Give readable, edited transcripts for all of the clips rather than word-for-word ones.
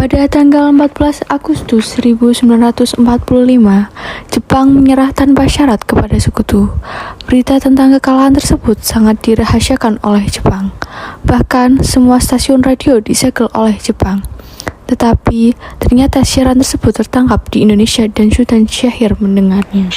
Pada tanggal 14 Agustus 1945, Jepang menyerah tanpa syarat kepada sekutu. Berita tentang kekalahan tersebut sangat dirahasiakan oleh Jepang. Bahkan, semua stasiun radio disegel oleh Jepang. Tetapi, ternyata siaran tersebut tertangkap di Indonesia dan Sultan Syahrir mendengarnya.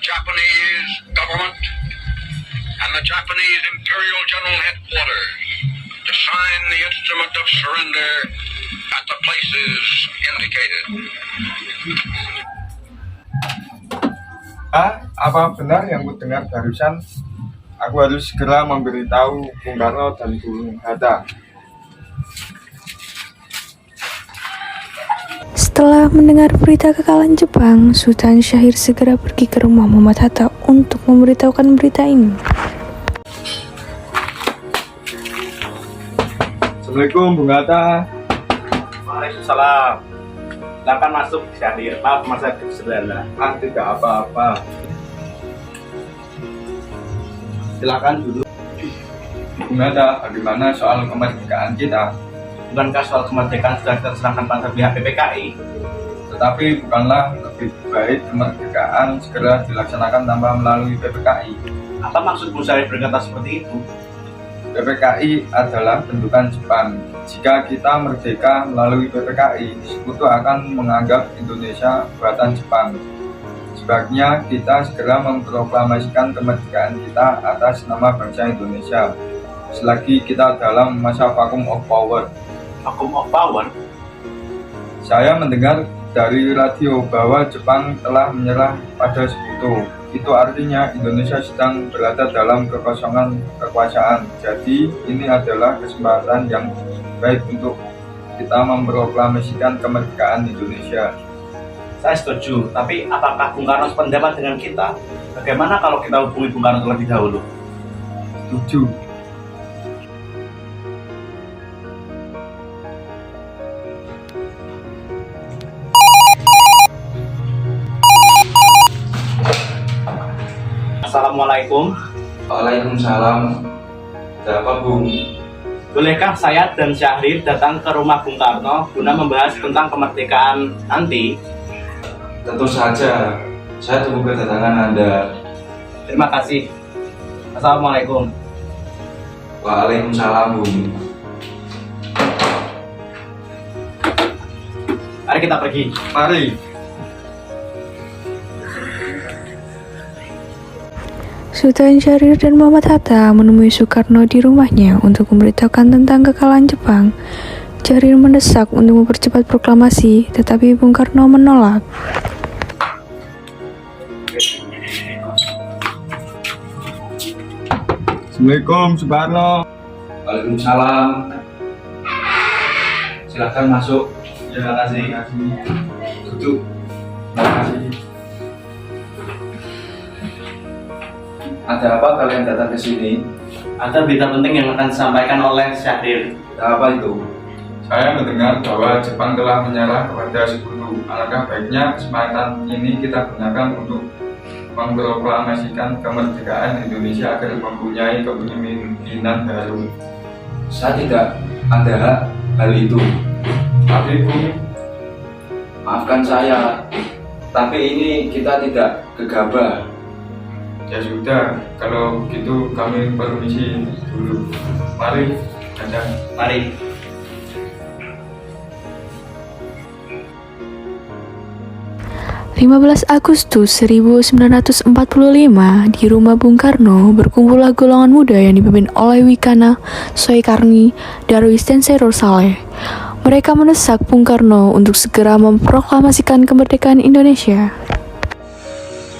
Japanese government and the Japanese Imperial General Headquarters to sign the instrument of surrender at the places indicated. Apa benar yang kudengar barusan? Aku harus segera memberitahu Bung Karno dan Bung Hatta. Setelah mendengar berita kekalahan Jepang, Sultan Syahrir segera pergi ke rumah Muhammad Hatta untuk memberitahukan berita ini. Assalamualaikum Bung Hatta. Waalaikumsalam. Silakan masuk Syahrir. Maaf masa kesederhana. Tidak apa-apa. Silakan duduk. Bung Hatta, bagaimana soal kemerdekaan kita? Bukankah soal kemerdekaan sudah kita serahkan pada pihak PPKI? Tetapi bukanlah lebih baik kemerdekaan segera dilaksanakan tanpa melalui PPKI? Apa maksudmu Syahrir berkata seperti itu? PPKI adalah bentukan Jepang. Jika kita merdeka melalui PPKI, sekutu akan menganggap Indonesia buatan Jepang. Sebaiknya kita segera memproklamasikan kemerdekaan kita atas nama bangsa Indonesia. Selagi kita dalam masa vacuum of power. Vacuum of power? Saya mendengar dari radio bahwa Jepang telah menyerah pada sekutu. Itu artinya Indonesia sedang berada dalam kekosongan kekuasaan. Jadi ini adalah kesempatan yang baik untuk kita memproklamasikan kemerdekaan Indonesia. Saya setuju, tapi apakah Bung Karno sependapat dengan kita? Bagaimana kalau kita hubungi Bung Karno terlebih dahulu? Setuju. Assalamualaikum. Waalaikumsalam. Ada apa, Bung? Bolehkah saya dan Syahrir datang ke rumah Bung Karno guna membahas tentang kemerdekaan nanti? Tentu saja. Saya tunggu kedatangan Anda. Terima kasih. Assalamualaikum. Waalaikumsalam, Bung. Mari kita pergi. Mari. Sultan Syahrir dan Muhammad Hatta menemui Soekarno di rumahnya untuk memberitahukan tentang kekalahan Jepang. Syahrir mendesak untuk mempercepat proklamasi, tetapi Bung Karno menolak. Assalamualaikum, Soekarno. Waalaikumsalam. Silakan masuk. Terima kasih. Duduk. Terima kasih. Ada apa kalian datang ke sini? Ada berita penting yang akan disampaikan oleh Syahrir. Apa itu? Saya mendengar bahwa Jepang telah menyerah kepada sekutu. Alangkah baiknya kesempatan ini kita gunakan untuk memproklamasikan kemerdekaan Indonesia agar mempunyai kepemimpinan baru. Saya tidak ada hal itu. Tapi Bung, Maafkan saya, tapi ini kita tidak gegabah. ya sudah, kalau begitu kami permisi dulu. Mari, Anda. Mari. (15 Agustus 1945) di rumah Bung Karno berkumpullah golongan muda yang dipimpin oleh Wikana, Soekarni, Darwis, dan Serur Saleh. Mereka mendesak Bung Karno untuk segera memproklamasikan kemerdekaan Indonesia.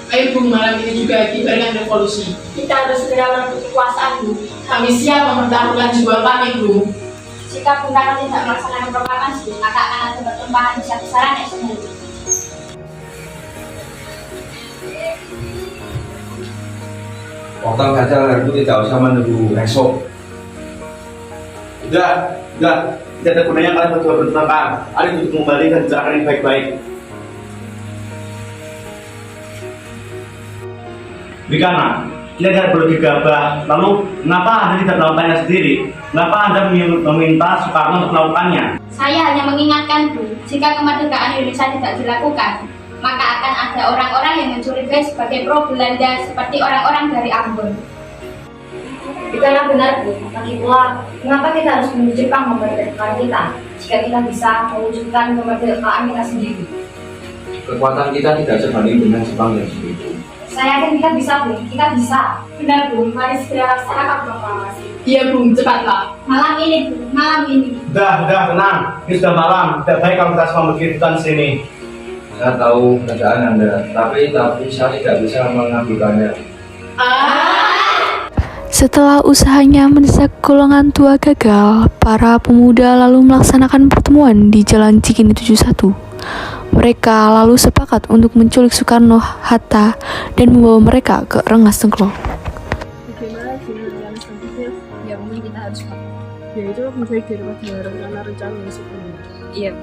Ayo Bung, malam ini juga dibarengkan revolusi. Kita harus segera merebut kekuasaan, Bu. Kami siap mempertaruhkan jiwa kami, Bung. Jika Bung Karno tidak melaksanakan proklamasi, maka akan ada pertumpahan besar-besaran ekonomi. Potong saja lagu, tidak usah menunggu esok. Udah, tidak ada gunanya kalian berdua bertengkar. Ari duduk kembali dan bicarakan yang baik-baik. Wikana, kalian perlu digabah. Lalu, kenapa Anda tidak melakukannya sendiri? Kenapa Anda meminta Soekarno untuk melakukannya? Saya hanya mengingatkan, Bu, jika kemerdekaan Indonesia tidak dilakukan, maka akan ada orang-orang yang mencurigai sebagai pro Belanda seperti orang-orang dari Ambon. Bukanlah benar, Bu. Lagi pula, mengapa kita harus menunggu Jepang memerdekakan kita jika kita bisa mewujudkan kemerdekaan kita sendiri? Kekuatan kita tidak sebanding dengan Jepang yang sendiri. Saya yakin kita bisa, Bu. Kita bisa. Benar, Bu, mari segera laksanakan proklamasi. Iya, Bung, cepatlah. Malam ini, Bu, malam ini. Udah, tenang. Ini sudah malam. Tidak baik kalau kita semua begitu di sini. Saya tahu keadaan Anda, tapi saya tidak bisa mengambilkannya. Setelah usahanya mendesak golongan tua gagal, para pemuda lalu melaksanakan pertemuan di Jalan Cikini 71. Mereka lalu sepakat untuk menculik Soekarno, Hatta, dan membawa mereka ke Rengas Dengklok. Bagaimana dengan selanjutnya? Ya mungkin kita harus ya itu lebih baik daripada rencana-rencana yang sebelumnya. Iya.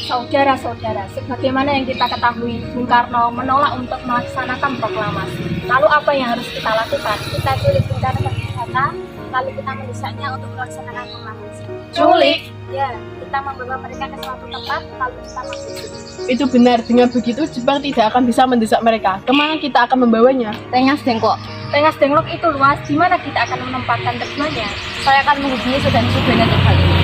Saudara-saudara, sebagaimana yang kita ketahui, Bung Karno menolak untuk melaksanakan proklamasi. Lalu apa yang harus kita lakukan? Kita culik Bung Karno dan Hatta, lalu kita mendesaknya untuk melaksanakan proklamasi. Culik? Ya, kita membawa mereka ke suatu tempat, lalu kita menggusur. Itu benar, dengan begitu Jepang tidak akan bisa mendesak mereka. Kemana kita akan membawanya? Rengas Dengklok. Rengas Dengklok itu luas, di mana kita akan menempatkan terjemahnya? Saya akan menghubungi saudara Subena untuk hal ini.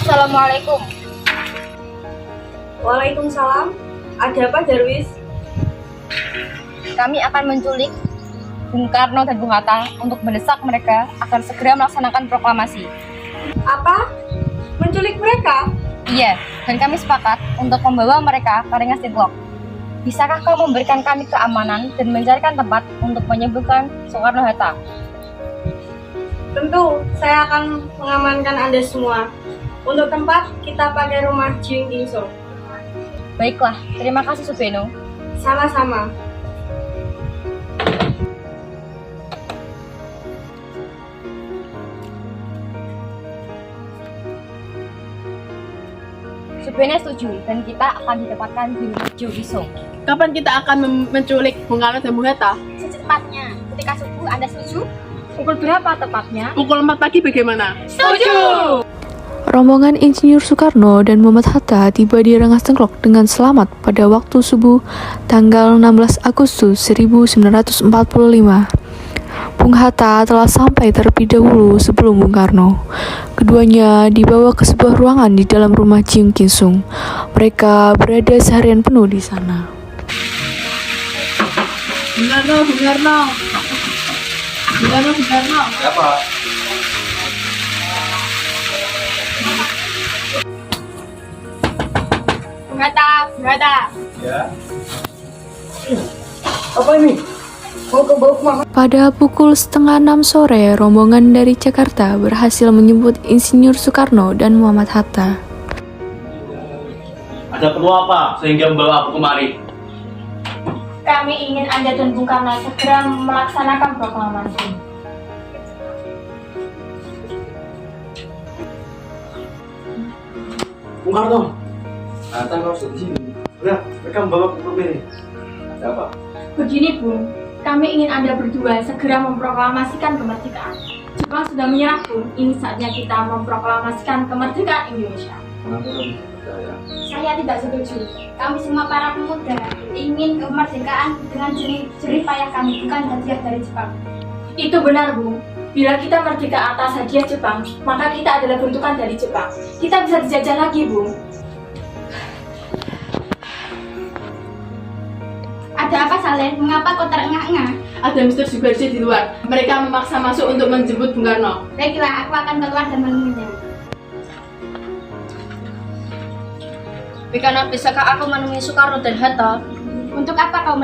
Assalamualaikum. Waalaikumsalam. Ada apa, Darwis? Kami akan menculik Bung Karno dan Bung Hatta untuk mendesak mereka agar segera melaksanakan proklamasi. Apa? Menculik mereka? Iya, dan kami sepakat untuk membawa mereka ke Rengas Dengklok. Bisakah kau memberikan kami keamanan dan mencarikan tempat untuk menyembuhkan Soekarno Hatta? Tentu, saya akan mengamankan Anda semua. Untuk tempat, kita pakai rumah Jiung Kingsung. Baiklah, terima kasih Subeno. Sama-sama. Subeno setuju, dan kita akan ditempatkan di Jiung Kingsung. Kapan kita akan menculik Bung Karno dan Bung Hatta? Secepatnya, ketika subuh Anda setuju? Pukul berapa tepatnya? Pukul 4 pagi bagaimana? Setuju! Rombongan Insinyur Soekarno dan Muhammad Hatta tiba di Rengas Dengklok dengan selamat pada waktu subuh tanggal 16 Agustus 1945. Bung Hatta telah sampai terlebih dahulu sebelum Bung Karno. Keduanya dibawa ke sebuah ruangan di dalam rumah Jiung Kingsung. Mereka berada seharian penuh di sana. Bung Karno. Siapa? Bung Hatta. Ya. Apa ini? Mau ke bawah kemana? Pada pukul 5:30 sore, rombongan dari Jakarta berhasil menjemput Insinyur Soekarno dan Muhammad Hatta. Ada perlu apa sehingga membawa aku kemari? Kami ingin Anda dan Bung Karno segera melaksanakan proklamasi. Bung Karno, Hatta kau sudah di sini. udah, mereka membawa aku ke sini. Ada apa? Begini, Bung. Kami ingin Anda berdua segera memproklamasikan kemerdekaan. Jepang sudah menyerah, Bung. Ini saatnya kita memproklamasikan kemerdekaan Indonesia. Kenapa kamu tidak percaya? Saya tidak setuju. Kami semua para pemuda ingin kemerdekaan dengan jerih payah kami, bukan hadiah dari Jepang. Itu benar, Bung. Bila kita merdeka atas hadiah Jepang, maka kita adalah bentukan dari Jepang. Kita bisa dijajah lagi, Bung. Ada apa Saleh? Mengapa kau terengah-engah? Ada Mr. Sugarji di luar. Mereka memaksa masuk untuk menjemput Bung Karno. Baiklah, aku akan keluar dan menemuinya. Bikana, bisakah aku menemui Soekarno dan Hatta? Untuk apa kau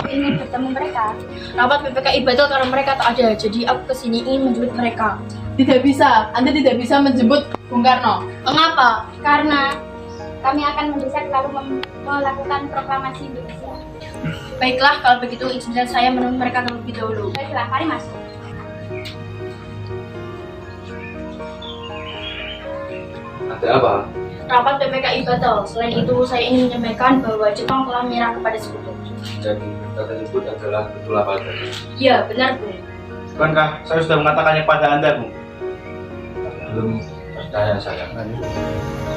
ingin bertemu mereka? Rapat PPKI batal karena mereka tak ada. Jadi aku kesini ingin menjemput mereka. Tidak bisa. Anda tidak bisa menjemput Bung Karno. Mengapa? Karena kami akan mendesak lalu melakukan proklamasi Indonesia. Baiklah, kalau begitu izinkan saya menemui mereka terlebih dahulu. Baiklah, mari masuk. Ada apa? Rapat PPKI batal. Selain itu, saya ingin menyampaikan bahwa Jepang telah menyerah kepada Sekutu. Jadi berita tersebut adalah betul apa adanya. Iya, benar, Bung. Bukankah saya sudah mengatakannya pada Anda, Bung? Belum percaya saya.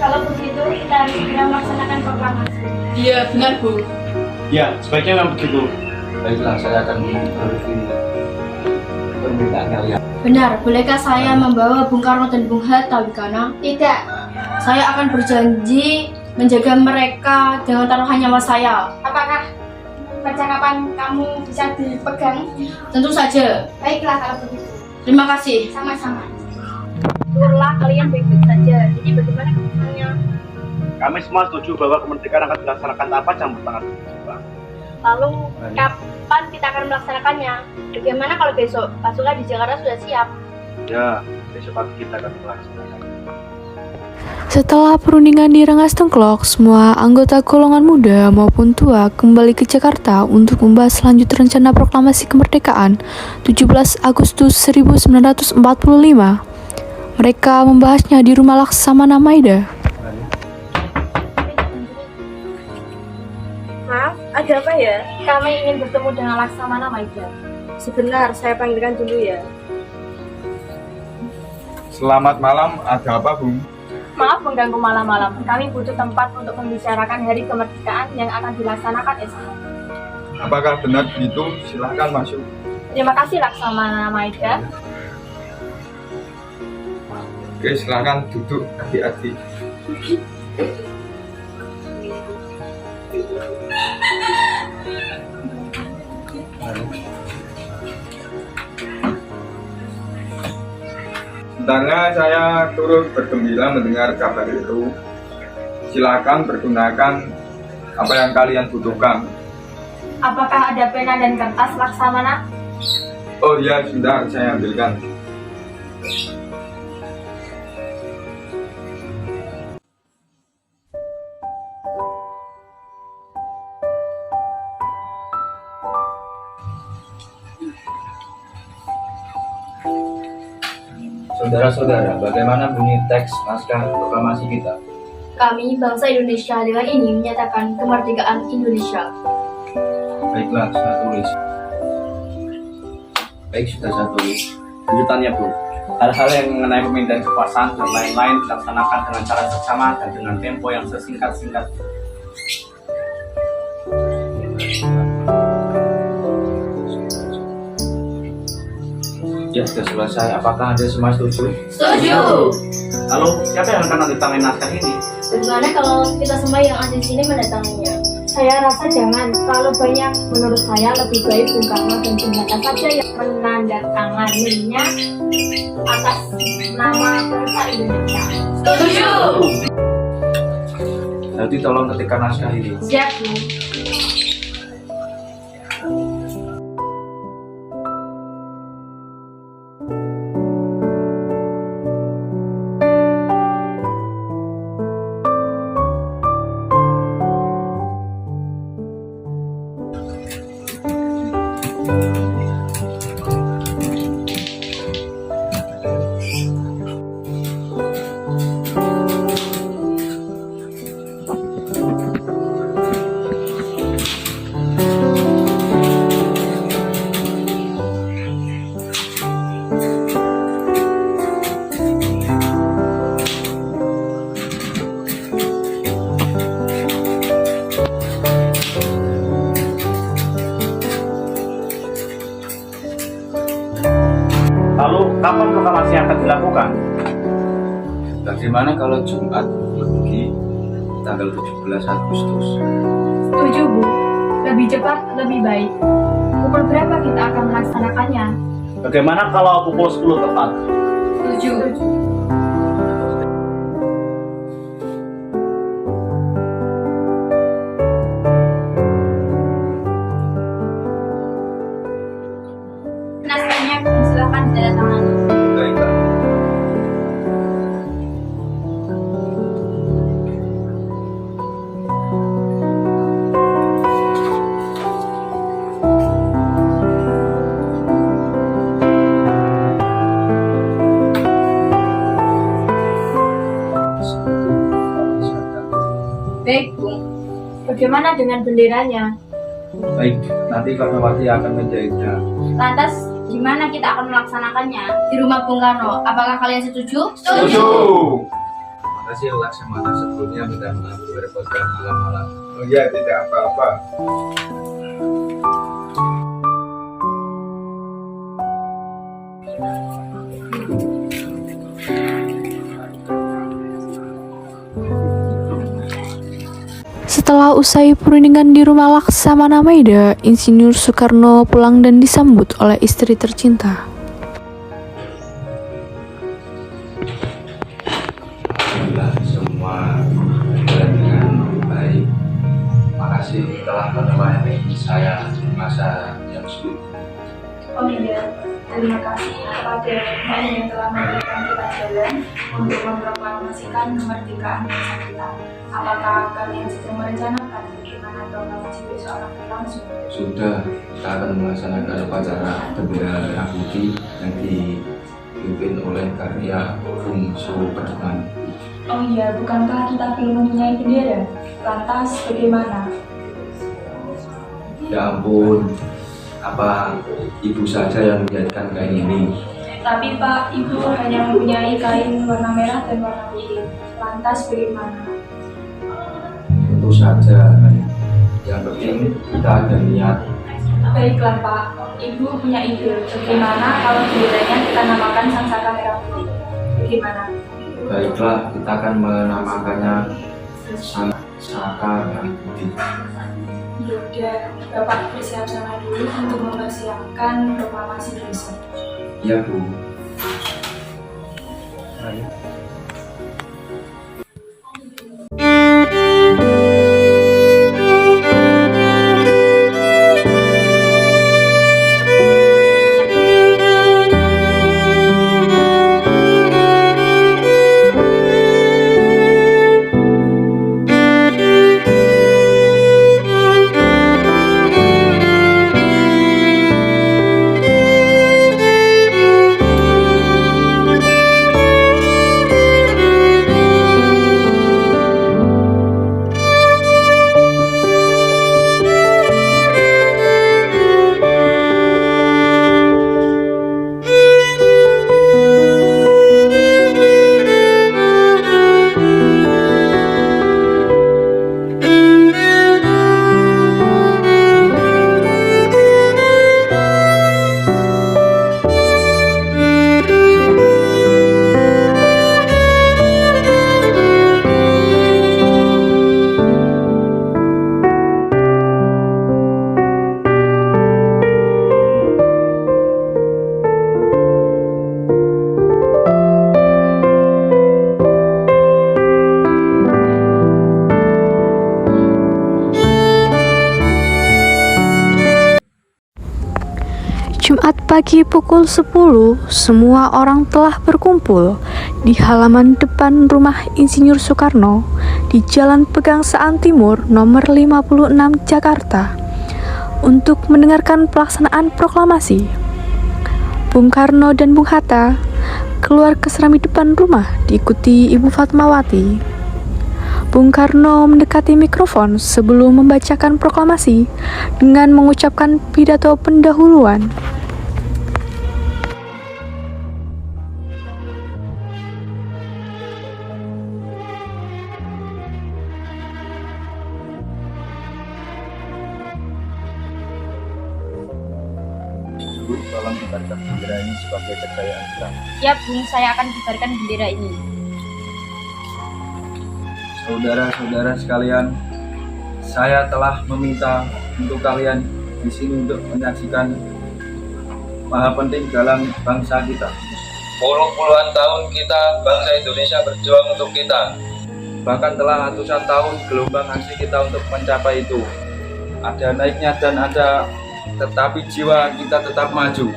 Kalau begitu, kita harus segera melaksanakan proklamasi. Iya, benar, Bu. Ya, sebaiknya memang begitu. Baiklah, saya akan mereview permintaan kalian. Benar, bolehkah saya membawa Bung Karno dan Bung Hatta, Bikana? Tidak. Saya akan berjanji menjaga mereka dengan taruhan nyawa saya. Apakah percakapan kamu bisa dipegang? Tentu saja. Baiklah kalau begitu. Terima kasih. Sama-sama. Syukurlah kalian baik-baik saja. Jadi bagaimana keputusannya? Kami semua setuju bahwa kemerdekaan akan dilaksanakan tanpa campur tangan Jepang. Lalu kapan kita akan melaksanakannya? Bagaimana kalau besok pasukan di Jakarta sudah siap? Ya, besok pagi kita akan melaksanakan. Setelah perundingan di Rengas Dengklok, semua anggota golongan muda maupun tua kembali ke Jakarta untuk membahas lanjut rencana proklamasi kemerdekaan 17 Agustus 1945. Mereka membahasnya di rumah Laksamana Maida. Maaf, ada apa ya? Kami ingin bertemu dengan Laksamana Maida. Sebentar, saya panggilkan dulu ya. Selamat malam, ada apa, Bung? Maaf mengganggu malam-malam. Kami butuh tempat untuk membicarakan hari kemerdekaan yang akan dilaksanakan esok. Apakah benar begitu? Silahkan masuk. Terima kasih Laksamana Maida. Oke, silahkan duduk adik-adik. Sebenarnya saya turut bergembira mendengar kabar itu. Silakan pergunakan apa yang kalian butuhkan. Apakah ada pena dan kertas Laksamana? Oh iya, sudah saya ambilkan. Saudara-saudara, bagaimana bunyi teks naskah proklamasi kita? Kami, bangsa Indonesia, dengan ini menyatakan kemerdekaan Indonesia. Baiklah, saya tulis. Baik, sudah saya tulis. Lanjutannya, Bung. Hal-hal yang mengenai pemindahan kekuasaan dan lain-lain dilaksanakan dengan cara seksama dan dengan tempo yang sesingkat-singkat. Ya, sudah selesai. Apakah Anda semua setuju? Setuju. Lalu, siapa yang akan menandatangani naskah ini? Bagaimana kalau kita semua yang ada di sini mendatanginya? Saya rasa jangan terlalu banyak. Menurut saya lebih baik Bung Karno dan Bung Hatta saja yang menandatanganinya atas nama bangsa Indonesia. Setuju. Jadi tolong ketikkan naskah ini. Siap, Bu. Lalu, kapan proklamasi akan dilakukan? Bagaimana kalau Jumat pagi tanggal 17 Agustus? Setuju, Bu. Lebih cepat, lebih baik. Pukul berapa kita akan melaksanakannya? Bagaimana kalau pukul 10 tepat? Setuju. Naskahnya silakan ditandatangani. Baiklah. Baik, Bung. Bagaimana dengan benderanya? Baik, nanti Karnawati akan menjahitnya. Lantas, gimana kita akan melaksanakannya? Di rumah Bung Karno. Apakah kalian setuju? Makasih Laksamana, sebelumnya minta maaf merepotkan malam-malam. Oh ya, tidak apa-apa. Setelah usai perundingan di rumah Laksamana Maida, Insinyur Soekarno pulang dan disambut oleh istri tercinta. Alhamdulillah semua berjalan dengan baik. Makasih telah menemani saya di masa yang sulit. Oh iya, terima kasih kepada Tuhan yang telah memberikan kita jalan untuk memproklamasikan kemerdekaan bangsa kita. Apakah kalian sedang merencanakan bagaimana proklamasi besok akan berlangsung? Sudah, kita akan melaksanakan upacara bendera merah putih yang dipimpin oleh karya Bung Suparman. Oh iya, bukankah kita belum mempunyai bendera? Lantas bagaimana? Ya ampun, apa ibu saja yang menjadikan kain ini? Tapi Pak, Ibu hanya mempunyai kain warna merah dan warna putih. Lantas bagaimana? Tentu saja, yang penting kita ada niat. Baiklah Pak, Ibu punya ide. Bagaimana kalau benderanya kita namakan Sang Saka Merah Putih? Bagaimana? Baiklah, kita akan menamakannya Sang Saka Merah Putih. Yaudah, Bapak bersiap sana dulu untuk mempersiapkan proklamasi besok. Iya Bu. Jumat pagi pukul 10, semua orang telah berkumpul di halaman depan rumah Insinyur Soekarno di Jalan Pegangsaan Timur nomor 56 Jakarta untuk mendengarkan pelaksanaan proklamasi. Bung Karno dan Bung Hatta keluar ke serambi depan rumah diikuti Ibu Fatmawati. Bung Karno mendekati mikrofon sebelum membacakan proklamasi dengan mengucapkan pidato pendahuluan. Bu, tolong kibarkan bendera ini sebagai kejayaan kita. Ya Bung, saya akan kibarkan bendera ini. Saudara-saudara sekalian, saya telah meminta untuk kalian di sini untuk menyaksikan maha penting dalam bangsa kita. Puluhan tahun kita bangsa Indonesia berjuang untuk kita. Bahkan telah ratusan tahun gelombang aksi kita untuk mencapai itu. Ada naiknya dan ada, tetapi jiwa kita tetap maju.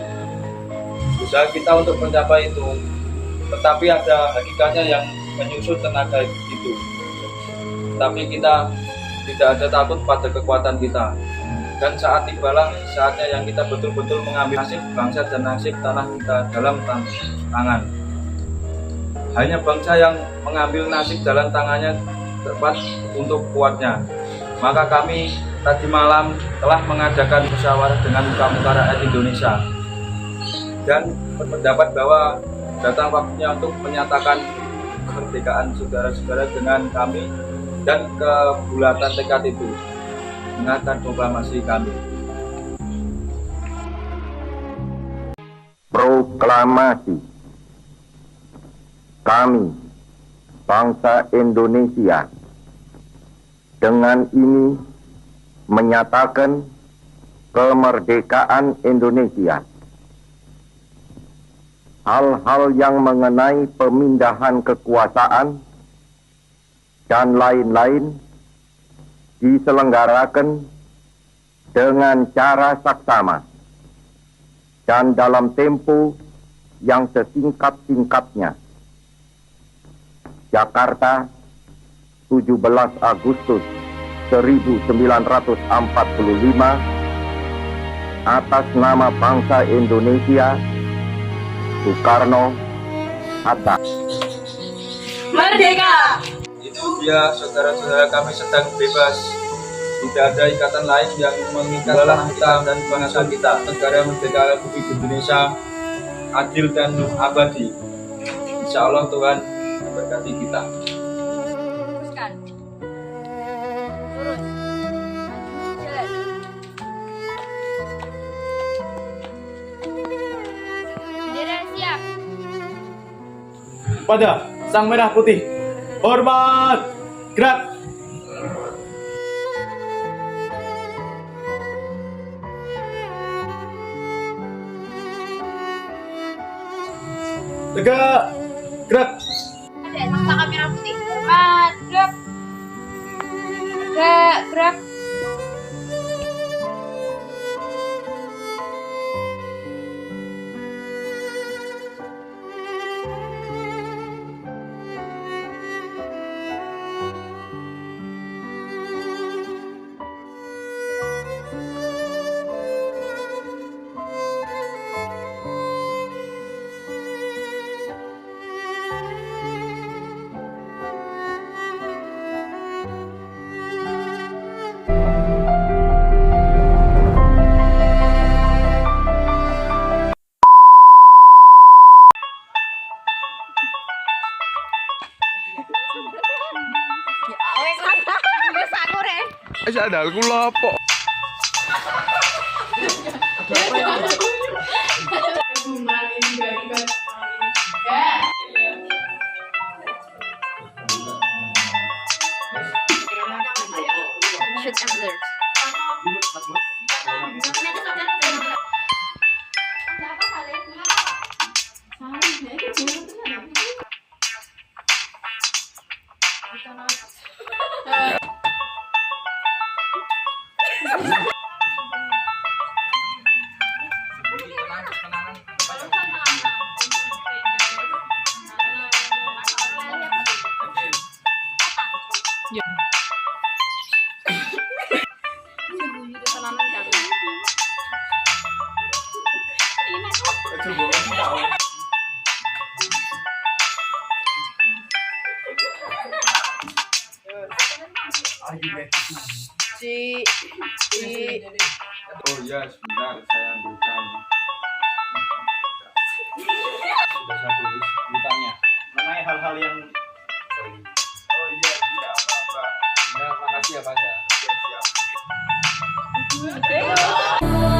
Usaha kita untuk mencapai itu, tetapi ada hakikatnya yang menyusul tenaga itu. Tapi kita tidak ada takut pada kekuatan kita. Dan saat tibalah saatnya yang kita betul-betul mengambil nasib bangsa dan nasib tanah kita dalam tangan. Hanya bangsa yang mengambil nasib dalam tangannya tepat untuk kuatnya. Maka kami tadi malam telah mengadakan musyawarah dengan Muka-Muka Rakyat Indonesia dan berpendapat bahwa datang waktunya untuk menyatakan kemerdekaan saudara-saudara dengan kami dan kebulatan tekad itu. Dengarkan proklamasi kami. Proklamasi. Kami, bangsa Indonesia, dengan ini menyatakan kemerdekaan Indonesia. Hal-hal yang mengenai pemindahan kekuasaan dan lain-lain diselenggarakan dengan cara saksama dan dalam tempo yang sesingkat-singkatnya. Jakarta, 17 Agustus 1945, atas nama bangsa Indonesia, Soekarno, Hatta. Merdeka! Itu dia saudara-saudara kami sedang bebas. Tidak ada ikatan lain yang mengikat tanah kita dan bangsa kita. Negara merdeka Republik Indonesia adil dan abadi. Insya Allah Tuhan memberkati kita. Teruskan. Lurus. Jalan. Bendera siap. Pada sang merah putih. Hormat. Gerak. Tegak. Gerak. Ada sang kamera putih. Hormat. Gerak. Gerak. Gerak. Ada aku lapo. Shoot answers. Oh ya, sebentar saya ambilkan. Sudah saya tulis ditanya Mengenai hal-hal yang oh iya, tidak apa-apa. Ya, makasih ya Pak ya. Siap.